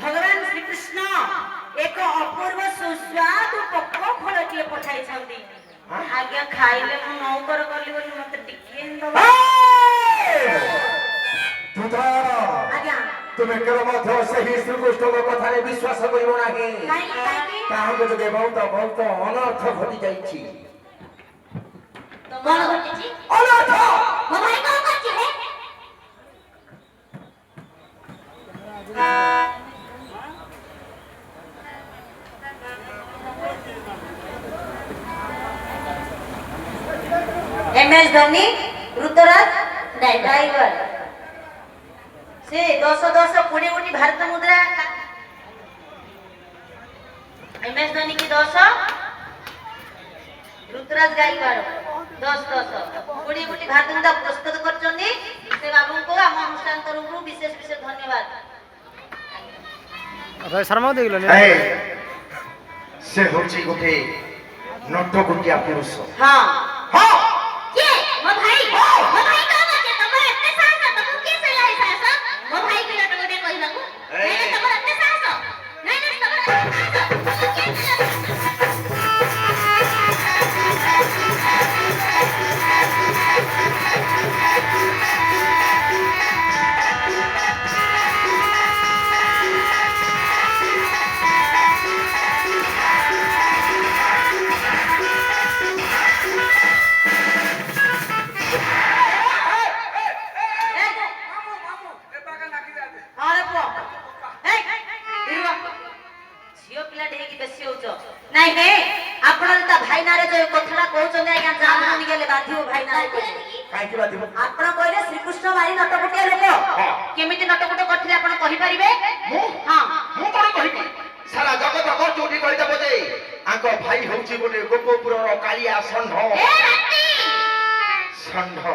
भगवान श्री कृष्ण एक अपूर्व सुस्वादु पक्व फलटिए पठाई छंदी आज्ञा खाइले मु नौकर गली बोली मते टिके दबा दुधा आज्ञा तुमे केवल मध्य सही श्री कृष्ण को कथा रे विश्वास करिवो नाही काई ताहा जो बहुत अनर्थ घटी जाईछि तो कोन घटिछि अनर्थ मो भाई कोन करछि हे एमएस धोनी ऋतुराज ड्राइवर से 200 कोड़ी कोटी भारत मुद्रा एमएस धोनी की 200 ऋतुराज गायकवाड़ 10 कोड़ी कोटी भारत मुद्रा प्रस्तुत करछनी से बाबू को हम अनुष्ठान तरफ विशेष धन्यवाद अरे शर्मा देखलो ए से होची गोटे नट्ट गुटिया पुरुष हां हां के मो भाई का बात तमर एते साहस तमु के से लाई साहस मो भाई के लट गोटे कहि बाबू नहीं तमर एते साहस नहीं तमर नहीं हे आपण ता भाई नारे जो कथरा कहउछन आज्ञा जामनी गेले बाधियो भाई नारे काई की बाधियो आपण कहले श्री कृष्ण भाई नटपटिया लोक केमिति नटपट करथिले आपण कहि परिबे हां मु कोन कहिबी सारा जगत को चोटी कहि दबो जे आंको भाई होउची गोटे गोपपुर कालिया षण्ढ ए राती षण्ढ